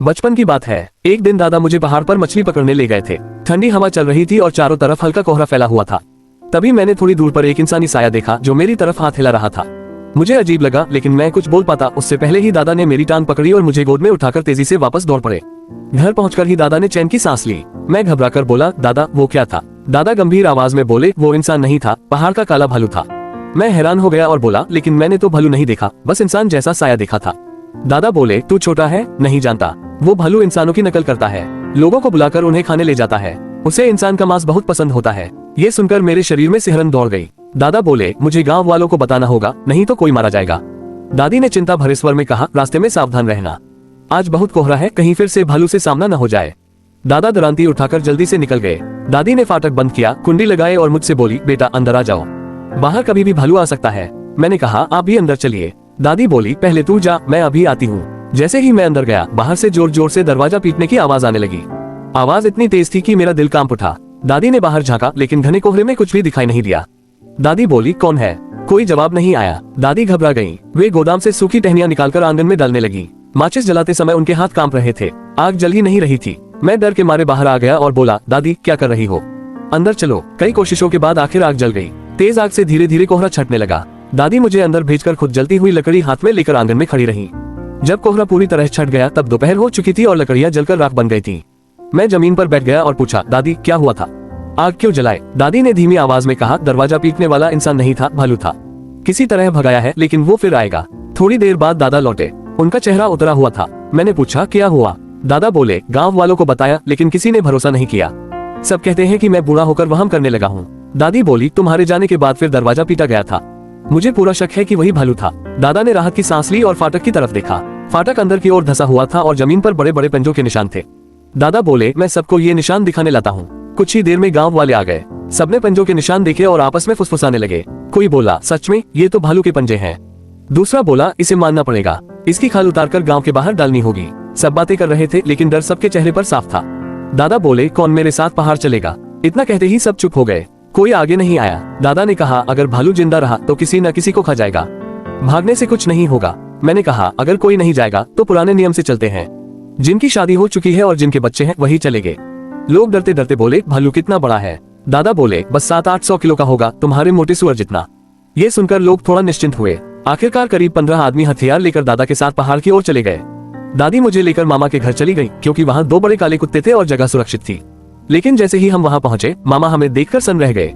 बचपन की बात है। एक दिन दादा मुझे पहाड़ पर मछली पकड़ने ले गए थे। ठंडी हवा चल रही थी और चारों तरफ हल्का कोहरा फैला हुआ था। तभी मैंने थोड़ी दूर पर एक इंसानी साया देखा जो मेरी तरफ हाथ हिला रहा था। मुझे अजीब लगा, लेकिन मैं कुछ बोल पाता उससे पहले ही दादा ने मेरी टांग पकड़ी और मुझे गोद में उठाकर तेजी से वापस दौड़ पड़े। घर पहुंचकर ही दादा ने चैन की सांस ली। मैं घबराकर बोला, दादा वो क्या था? दादा गंभीर आवाज में बोले, वो इंसान नहीं था, पहाड़ का काला भालू था। मैं हैरान हो गया और बोला, लेकिन मैंने तो भालू नहीं देखा, बस इंसान जैसा साया देखा था। दादा बोले, तू छोटा है, नहीं जानता। वो भालू इंसानों की नकल करता है, लोगों को बुलाकर उन्हें खाने ले जाता है। उसे इंसान का मांस बहुत पसंद होता है। ये सुनकर मेरे शरीर में सिहरन दौड़ गई। दादा बोले, मुझे गांव वालों को बताना होगा, नहीं तो कोई मारा जाएगा। दादी ने चिंता भरे स्वर में कहा, रास्ते में सावधान रहना, आज बहुत कोहरा है, कहीं फिर से भालू से सामना न हो जाए। दादा दरांती उठाकर जल्दी से निकल गए। दादी ने फाटक बंद किया, कुंडी लगाए और मुझसे बोली, बेटा अंदर आ जाओ, बाहर कभी भी भालू आ सकता है। मैंने कहा, आप भी अंदर चलिए। दादी बोली, पहले तू जा, मैं अभी आती हूँ। जैसे ही मैं अंदर गया, बाहर से जोर जोर से दरवाजा पीटने की आवाज आने लगी। आवाज इतनी तेज थी कि मेरा दिल कांप उठा। दादी ने बाहर झांका, लेकिन घने कोहरे में कुछ भी दिखाई नहीं दिया। दादी बोली, कौन है? कोई जवाब नहीं आया। दादी घबरा गईं। वे गोदाम से सूखी टहनियां निकालकर आंगन में डालने लगी। माचिस जलाते समय उनके हाथ कांप रहे थे, आग जल ही नहीं रही थी। मैं डर के मारे बाहर आ गया और बोला, दादी क्या कर रही हो? अंदर चलो। कई कोशिशों के बाद आखिर आग जल गई। तेज आग से धीरे धीरे कोहरा छटने लगा। दादी मुझे अंदर भेजकर खुद जलती हुई लकड़ी हाथ में लेकर आंगन में खड़ी रही। जब कोहरा पूरी तरह छट गया तब दोपहर हो चुकी थी और लकड़ियां जलकर राख बन गई थी। मैं जमीन पर बैठ गया और पूछा, दादी क्या हुआ था? आग क्यों जलाए? दादी ने धीमी आवाज में कहा, दरवाजा पीटने वाला इंसान नहीं था, भालू था। किसी तरह भगाया है, लेकिन वो फिर आएगा। थोड़ी देर बाद दादा लौटे। उनका चेहरा उतरा हुआ था। मैंने पूछा, क्या हुआ? दादा बोले, गांव वालों को बताया, लेकिन किसी ने भरोसा नहीं किया। सब कहते हैं कि मैं बूढ़ा होकर वहम करने लगा हूँ। दादी बोली, तुम्हारे जाने के बाद फिर दरवाजा पीटा गया था। मुझे पूरा शक है कि वही भालू था। दादा ने राहत की सांस ली और फाटक की तरफ देखा। फाटक अंदर की ओर धंसा हुआ था और जमीन पर बड़े बड़े पंजों के निशान थे। दादा बोले, मैं सबको ये निशान दिखाने लाता हूँ। कुछ ही देर में गांव वाले आ गए। सबने पंजों के निशान देखे और आपस में फुसफुसाने लगे। कोई बोला, सच में ये तो भालू के पंजे हैं। दूसरा बोला, इसे मानना पड़ेगा, इसकी खाल उतारकर गांव के बाहर डालनी होगी। सब बातें कर रहे थे, लेकिन डर सबके चेहरे पर साफ था। दादा बोले, कौन मेरे साथ पहाड़ चलेगा? इतना कहते ही सब चुप हो गए, कोई आगे नहीं आया। दादा ने कहा, अगर भालू जिंदा रहा तो किसी न किसी को खा जाएगा, भागने से कुछ नहीं होगा। मैंने कहा, अगर कोई नहीं जाएगा तो पुराने नियम से चलते हैं, जिनकी शादी हो चुकी है और जिनके बच्चे हैं वही चलेंगे। लोग डरते डरते बोले, भालू कितना बड़ा है? दादा बोले, बस 700-800 किलो का होगा, तुम्हारे मोटे सुअर जितना। ये सुनकर लोग थोड़ा निश्चिंत हुए। आखिरकार करीब 15 आदमी हथियार लेकर दादा के साथ पहाड़ की ओर चले गए। दादी मुझे लेकर मामा के घर चली गई, क्योंकि वहाँ 2 बड़े काले कुत्ते थे और जगह सुरक्षित थी। लेकिन जैसे ही हम वहाँ पहुँचे, मामा हमें देखकर सन्न रह गए।